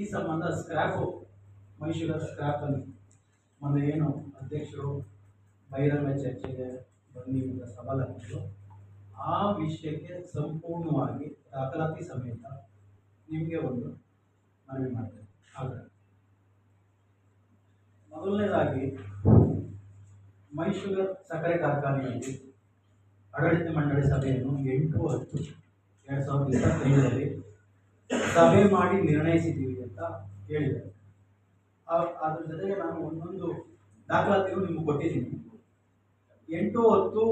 ಈ ಸಂಬಂಧ ಸ್ಕ್ರ್ಯಾಪು ಮೈಸೂರು ಸ್ಕ್ರ್ಯಾಪಲ್ಲಿ ಮೊನ್ನೆ ಏನು ಅಧ್ಯಕ್ಷರು ಬಹಿರಂಗ ಚರ್ಚೆಗೆ ಬನ್ನಿ ಅಂತ ಸವಾಲಾಗಿದ್ದು ಆ ವಿಷಯಕ್ಕೆ ಸಂಪೂರ್ಣವಾಗಿ ದಾಖಲಾತಿ ಸಮೇತ ನಿಮಗೆ ಒಂದು ಮನವಿ ಮಾಡ್ತೇನೆ. ಆದರೆ ಮೊದಲನೇದಾಗಿ ಮೈಸೂರು ಸಕ್ಕರೆ ಕಾರ್ಖಾನೆಯಲ್ಲಿ ಆಡಳಿತ ಮಂಡಳಿ ಸಭೆಯನ್ನು 8/10/2025ರಲ್ಲಿ ಸಭೆ ಮಾಡಿ ನಿರ್ಣಯಿಸಿದ್ದೀವಿ ಅಂತ ಹೇಳಿದ್ದಾರೆ. ಅದ್ರ ಜೊತೆಗೆ ನಾನು ಒಂದೊಂದು ದಾಖಲಾತಿಯನ್ನು ನಿಮ್ಗೆ ಕೊಟ್ಟಿದ್ದೀನಿ. 8/10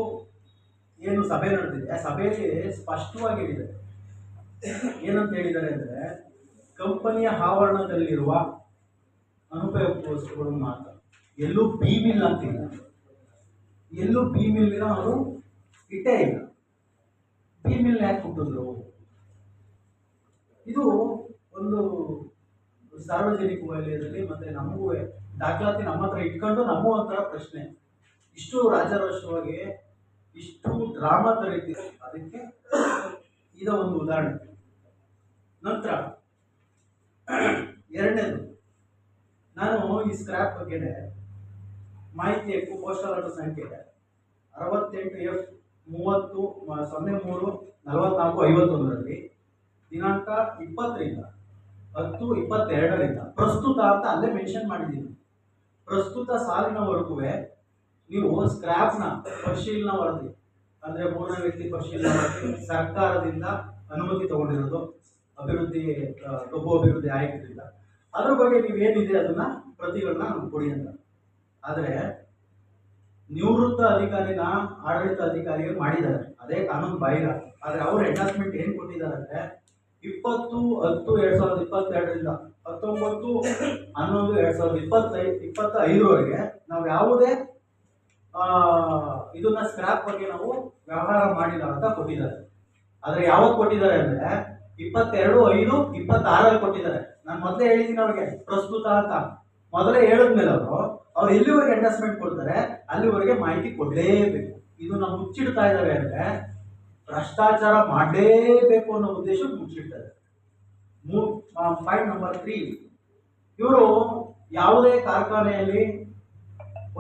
ಏನು ಸಭೆ ನಡೆದಿದೆ ಆ ಸಭೆಯಲ್ಲಿ ಸ್ಪಷ್ಟವಾಗಿ ಹೇಳಿದ್ದಾರೆ. ಏನಂತ ಹೇಳಿದ್ದಾರೆ ಅಂದರೆ, ಕಂಪನಿಯ ಆವರಣದಲ್ಲಿರುವ ಅನುಪಯುಕ್ತ ವಸ್ತುಗಳು ಮಾತ್ರ, ಎಲ್ಲೂ ಬಿ ಮಿಲ್ ಅಂತಿಲ್ಲ, ಎಲ್ಲೂ ಬಿ ಮಿಲ್ನ ಅವರು ಇಟ್ಟೇ ಇಲ್ಲ. ಬಿ ಮಿಲ್ ಯಾಕೆ ಕೊಟ್ಟಿದ್ರು? ಇದು ಒಂದು ಸಾರ್ವಜನಿಕ ವಲಯದಲ್ಲಿ ಮತ್ತೆ ನಮಗೂ ದಾಖಲಾತಿ ನಮ್ಮ ಹತ್ರ ಇಟ್ಕೊಂಡು ನಮಗೂ ಒಂಥರ ಪ್ರಶ್ನೆ. ಇಷ್ಟು ರಾಜಾರೋಷವಾಗಿ ಇಷ್ಟು ಡ್ರಾಮಾ ತರೀತಿದೆ, ಅದಕ್ಕೆ ಇದ ಒಂದು ಉದಾಹರಣೆ. ನಂತರ ಎರಡನೇದು, ನಾನು ಈ ಸ್ಕ್ರ್ಯಾಪ್ ಬಗ್ಗೆ ಮಾಹಿತಿ ಪೋಸ್ಟಲ್ ಆರ್ಡರ್ ಸಂಖ್ಯೆ 68F30/03/4451ರಲ್ಲಿ ದಿನಾಂಕ 20/10/22ರಿಂದ ಪ್ರಸ್ತುತ ಅಂತ ಅಲ್ಲೇ ಮೆನ್ಷನ್ ಮಾಡಿದ್ದೀನಿ. ಪ್ರಸ್ತುತ ಸಾಲಿನವರೆಗೂ ನೀವು ಸ್ಕ್ರ್ಯಾಪ್ನ ಪರಿಶೀಲನಾ ವರದಿ ಅಂದರೆ ಮೂರನೇ ವ್ಯಕ್ತಿ ಪರಿಶೀಲನಾ ವರದಿ ಸರ್ಕಾರದಿಂದ ಅನುಮತಿ ತಗೊಂಡಿರೋದು, ಅಭಿವೃದ್ಧಿ ಕಬ್ಬು ಅಭಿವೃದ್ಧಿ ಆಯೋಗದಿಂದ, ಅದ್ರ ಬಗ್ಗೆ ನೀವೇನಿದೆ ಅದನ್ನ ಪ್ರತಿಗಳನ್ನ ನಮ್ಗೆ ಕೊಡಿ ಅಂತ. ಆದರೆ ನಿವೃತ್ತ ಅಧಿಕಾರಿನ ಆಡಳಿತ ಅಧಿಕಾರಿಗೆ ಮಾಡಿದ್ದಾರೆ, ಅದೇ ಕಾನೂನು ಬಾಹಿರ. ಆದರೆ ಅವ್ರ ಎಂಡಾರ್ಸ್ಮೆಂಟ್ ಏನು ಕೊಟ್ಟಿದ್ದಾರೆ ಅಂದರೆ 20/10/2022ರಿಂದ 19/11/2025 ನಾವು ಯಾವುದೇ ಇದನ್ನ ಸ್ಕ್ರಾಪ್ ಬಗ್ಗೆ ನಾವು ವ್ಯವಹಾರ ಮಾಡಿಲ್ಲ ಅಂತ ಕೊಟ್ಟಿದ್ದಾರೆ. ಆದರೆ ಯಾವಾಗ ಕೊಟ್ಟಿದ್ದಾರೆ ಅಂದರೆ 22/5/26 ಕೊಟ್ಟಿದ್ದಾರೆ. ನಾನು ಮೊದಲೇ ಹೇಳಿದ್ದೀನಿ ಅವ್ರಿಗೆ ಪ್ರಸ್ತುತ ಅಂತ. ಮೊದಲೇ ಹೇಳಿದ್ಮೇಲೆ ಅವ್ರು ಎಲ್ಲಿವರೆಗೆ ಎಂಡಾರ್ಸ್ಮೆಂಟ್ ಕೊಡ್ತಾರೆ ಅಲ್ಲಿವರೆಗೆ ಮಾಹಿತಿ ಕೊಡಲೇಬೇಕು. ಇದನ್ನ ಮುಚ್ಚಿಡ್ತಾ ಇದ್ದಾರೆ ಅಂದರೆ ಭ್ರಷ್ಟಾಚಾರ ಮಾಡಲೇಬೇಕು ಅನ್ನೋ ಉದ್ದೇಶಕ್ಕೆ ಮುಚ್ಚಿಡ್ತಾರೆ. ಪಾಯಿಂಟ್ ನಂಬರ್ 3, ಇವರು ಯಾವುದೇ ಕಾರ್ಖಾನೆಯಲ್ಲಿ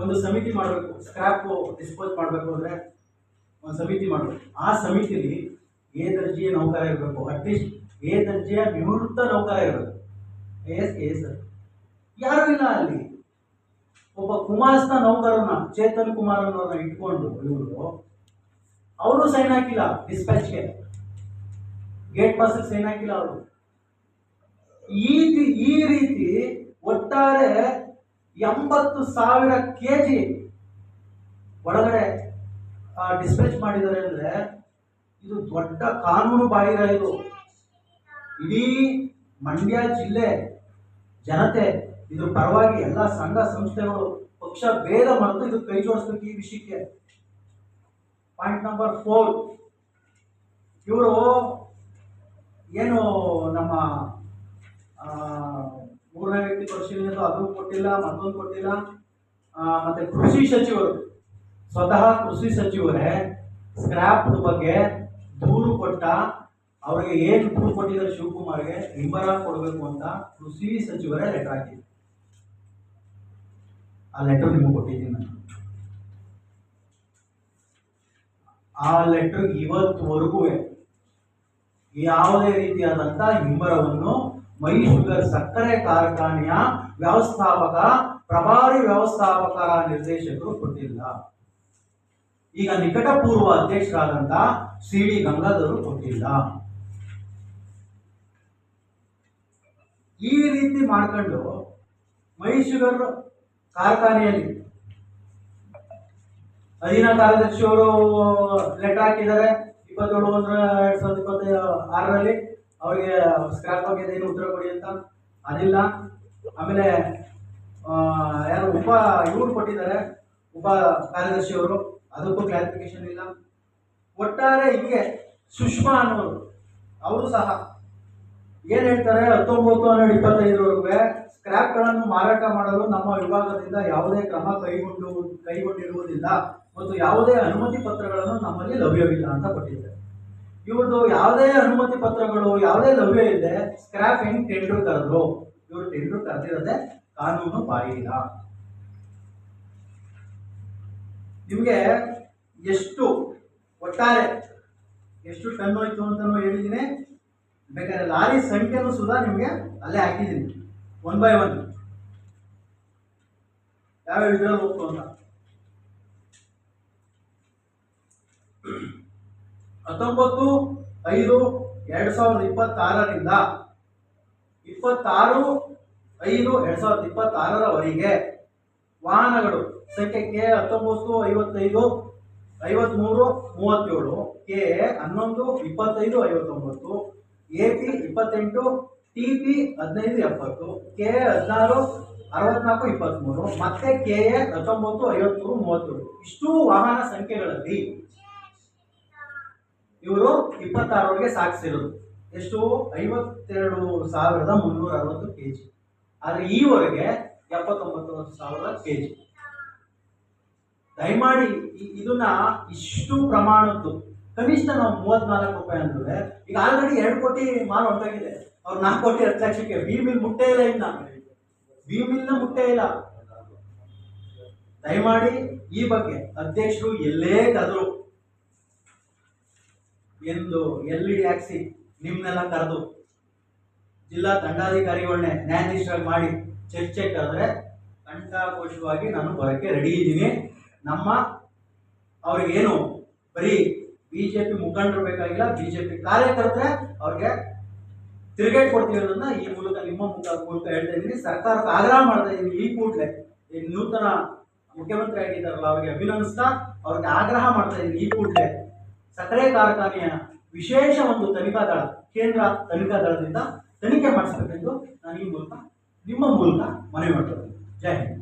ಒಂದು ಸಮಿತಿ ಮಾಡಬೇಕು, ಸ್ಕ್ರಾಪ್ ಡಿಸ್ಪೋಸ್ ಮಾಡಬೇಕು ಅಂದರೆ ಒಂದು ಸಮಿತಿ ಮಾಡಬೇಕು. ಆ ಸಮಿತಿಲಿ ಎ ದರ್ಜೆಯ ನೌಕರ ಇರಬೇಕು, ಅಟ್ಲೀಸ್ಟ್ ಎ ದರ್ಜೆಯ ನಿವೃತ್ತ ನೌಕರ ಇರಬೇಕು. ಸರ್ ಯಾರು ಇಲ್ಲ ಅಲ್ಲಿ. ಒಬ್ಬ ಕುಮಾರಸ್ಥ ನೌಕರನ ಚೇತನ್ ಕುಮಾರ್ ಅನ್ನೋರನ್ನ ಇಟ್ಕೊಂಡು ಅವರು ಸೈನ್ ಹಾಕಿಲ್ಲ, ಡಿಸ್ಪ್ಯಾಚ್ಗೆ ಗೇಟ್ ಪಾಸ್ ಸೈನ್ ಹಾಕಿಲ್ಲ ಅವರು. ಈ ರೀತಿ ಒಟ್ಟಾರೆ 80,000 kg ಒಳಗಡೆ ಡಿಸ್ಪ್ಯಾಚ್ ಮಾಡಿದ್ದಾರೆ ಅಂದ್ರೆ ಇದು ದೊಡ್ಡ ಕಾನೂನು ಬಾಹಿರ. ಇದು ಇಡೀ ಮಂಡ್ಯ ಜಿಲ್ಲೆ ಜನತೆ ಇದ್ರ ಪರವಾಗಿ ಎಲ್ಲ ಸಂಘ ಸಂಸ್ಥೆಗಳು ಪಕ್ಷ ಭೇದ ಮರೆತು ಇದು ಕೈ ಜೋಡಿಸ್ಬೇಕು ಈ ವಿಷಯಕ್ಕೆ. ಪಾಯಿಂಟ್ ನಂಬರ್ 4, ಇವರು ಏನು ನಮ್ಮ ಮೂರನೇ ವ್ಯಕ್ತಿ ಪರಿಶೀಲನೆ ಅದು ಕೊಟ್ಟಿಲ್ಲ, ಮತ್ತೊಂದು ಕೊಟ್ಟಿಲ್ಲ. ಮತ್ತೆ ಕೃಷಿ ಸಚಿವರು, ಸ್ವತಃ ಕೃಷಿ ಸಚಿವರೇ ಸ್ಕ್ರಾಪ್ ಬಗ್ಗೆ ದೂರು ಕೊಟ್ಟ, ಅವರಿಗೆ ಏನು ದೂರು ಕೊಟ್ಟಿದ್ದಾರೆ ಶಿವಕುಮಾರ್ಗೆ ಹಿಂಬರ ಕೊಡಬೇಕು ಅಂತ ಕೃಷಿ ಸಚಿವರೇ ಲೆಟರ್ ಹಾಕಿದ್ರು. ಆ ಲೆಟರ್ ನಿಮಗೆ ಕೊಟ್ಟಿದ್ದೀನಿ ನಾನು. ಆ ಲೆಟರ್ ಇವತ್ತುವರೆಗೂ ಯಾವುದೇ ರೀತಿಯಾದಂತಹ ಹಿಂಬರವನ್ನು ಮೈಸೂರು ಸಕ್ಕರೆ ಕಾರ್ಖಾನೆಯ ವ್ಯವಸ್ಥಾಪಕ ಪ್ರಭಾರಿ ವ್ಯವಸ್ಥಾಪಕರ ನಿರ್ದೇಶಕರು ಕೊಟ್ಟಿಲ್ಲ. ಈಗ ನಿಕಟಪೂರ್ವ ಅಧ್ಯಕ್ಷರಾದಂತ ಸಿ.ಡಿ. ಗಂಗಾಧರ್ ಕೊಟ್ಟಿಲ್ಲ. ಈ ರೀತಿ ಮಾಡ್ಕೊಂಡು ಮೈಸೂರು ಕಾರ್ಖಾನೆಯಲ್ಲಿ ಅಧೀನ ಕಾರ್ಯದರ್ಶಿಯವರು ಲೆಟರ್ ಹಾಕಿದ್ದಾರೆ 27/1/2026ರಲ್ಲಿ ಅವರಿಗೆ ಸ್ಕ್ರಾಪ್ ಬಗ್ಗೆ ಏನು ಉತ್ತರ ಕೊಡಿ ಅಂತ. ಅದಿಲ್ಲ. ಆಮೇಲೆ ಯಾರು ಇವರು ಕೊಟ್ಟಿದ್ದಾರೆ ಉಪ ಕಾರ್ಯದರ್ಶಿಯವರು, ಅದಕ್ಕೂ ಕ್ಲಾರಿಫಿಕೇಶನ್ ಇಲ್ಲ. ಒಟ್ಟಾರೆ ಹೀಗೆ ಸುಷ್ಮಾ ಅನ್ನೋರು ಅವರು ಸಹ ಏನ್ ಹೇಳ್ತಾರೆ, 19/12/25 ಸ್ಕ್ರಾಪ್ಗಳನ್ನು ಮಾರಾಟ ಮಾಡಲು ನಮ್ಮ ವಿಭಾಗದಿಂದ ಯಾವುದೇ ಕ್ರಮ ಕೈಗೊಂಡಿರುವುದಿಲ್ಲ ಮತ್ತು ಯಾವುದೇ ಅನುಮತಿ ಪತ್ರಗಳನ್ನು ನಮ್ಮಲ್ಲಿ ಲಭ್ಯವಿಲ್ಲ ಅಂತ ಕೊಟ್ಟಿದ್ದಾರೆ. ಇವ್ರದ್ದು ಯಾವುದೇ ಅನುಮತಿ ಪತ್ರಗಳು ಯಾವುದೇ ಲಭ್ಯ ಇದೆ, ಸ್ಕ್ರಾಪ್ ಹೆಂಗ್ ಟೆಂಡರ್ ಕರೆದ್ರು ಇವರು ಟೆಂಡರ್ ಕರೆದಿರೋದೇ ಕಾನೂನು ಬಾಹಿರ. ನಿಮಗೆ ಎಷ್ಟು ಒಟ್ಟಾರೆ ಎಷ್ಟು ಟನ್ ಹೋಯ್ತು ಅಂತಾನು ಹೇಳಿದ್ದೀನಿ. ಬೇಕಾದ್ರೆ ಲಾರಿ ಸಂಖ್ಯೆನೂ ಸುಧಾ ನಿಮಗೆ ಅಲ್ಲೇ ಹಾಕಿದ್ದೀನಿ 1 by 1 ಯಾವ್ಯಾವ ಇದ್ರಲ್ಲಿ ಹೋಗ್ತು ಅಂತ. 19/5/2026ರಿಂದ 26/5/2026ರವರೆಗೆ ವಾಹನಗಳು ಸಂಖ್ಯೆ K 1955 53 37 K 11 25 59 AP 28 TP 15 70 K 16 64 23 ಮತ್ತೆ ಕೆ 19 53 37 ಇಷ್ಟು ವಾಹನ ಸಂಖ್ಯೆಗಳಲ್ಲಿ ಇವರು 26ರವರೆಗೆ ಸಾಗಿಸಿರೋದು ಎಷ್ಟು 52,360 ಕೆಜಿ. ಆದ್ರೆ ಈವರೆಗೆ 79,000 ಕೆಜಿ. ದಯಮಾಡಿ ಇದನ್ನ ಇಷ್ಟು ಪ್ರಮಾಣದ್ದು ಕನಿಷ್ಠ ನಾವು 34 ರೂಪಾಯಿ ಅಂದ್ರೆ ಈಗ ಆಲ್ರೆಡಿ 2 ಕೋಟಿ ಮಾಲ್ ಹೊರಟಾಗಿದೆ. ಅವ್ರು 4 ಕೋಟಿ 10 ಲಕ್ಷಕ್ಕೆ ಬಿ ಮಿಲ್ ಮುಟ್ಟೇ ಇಲ್ಲ. ಇನ್ನ ಬಿ ಮಿಲ್ನ ಮುಟ್ಟೇ ಇಲ್ಲ. ದಯಮಾಡಿ ಈ ಬಗ್ಗೆ ಅಧ್ಯಕ್ಷರು ಎಲ್ಲೇ ಕರೆದ್ರು ಎಂದು ಎಲ್ಇಡಿ ಹಾಕ್ಸಿ ನಿಮ್ನೆಲ್ಲ ಕರೆದು ಜಿಲ್ಲಾ ದಂಡಾಧಿಕಾರಿಗಳನ್ನೇ ನ್ಯಾಯಾಧೀಶರಾಗಿ ಮಾಡಿ ಚರ್ಚೆ ಕರೆದ್ರೆ ಕಂಠಾಘೋಷವಾಗಿ ನಾನು ಬರೋಕ್ಕೆ ರೆಡಿ ಇದ್ದೀನಿ. ನಮ್ಮ ಅವ್ರಿಗೇನು ಬರೀ ಬಿಜೆಪಿ ಮುಖಂಡರು ಬೇಕಾಗಿಲ್ಲ, ಬಿಜೆಪಿ ಕಾರ್ಯಕರ್ತರೆ ಅವ್ರಿಗೆ ತಿರುಗೇಟ್ ಕೊಡ್ತೀವಿ ಅನ್ನೋದನ್ನ ಈ ಮೂಲಕ ನಿಮ್ಮ ಮೂಲಕ ಹೇಳ್ತಾ ಇದ್ದೀನಿ. ಸರ್ಕಾರಕ್ಕೆ ಆಗ್ರಹ ಮಾಡ್ತಾ ಇದ್ದೀನಿ. ಈ ಕೂಡಲೇ ಈಗ ನೂತನ ಮುಖ್ಯಮಂತ್ರಿ ಆಗಿದ್ದಾರಲ್ಲ ಅವ್ರಿಗೆ ಅಭಿನಂದಿಸ್ತಾ ಅವ್ರಿಗೆ ಆಗ್ರಹ ಮಾಡ್ತಾ ಇದ್ದೀನಿ. ಈ ಕೂಡಲೇ ಸಕ್ಕರೆ ಕಾರ್ಖಾನೆಯ ವಿಶೇಷ ಒಂದು ತನಿಖಾ ದಳ, ಕೇಂದ್ರ ತನಿಖಾ ದಳದಿಂದ ತನಿಖೆ ಮಾಡಿಸಬೇಕೆಂದು ನಾನು ಈ ಮೂಲಕ ನಿಮ್ಮ ಮೂಲಕ ಮನವಿ ಮಾಡ್ತಾ ಇದ್ದೀನಿ. ಜೈ ಹಿಂದ್.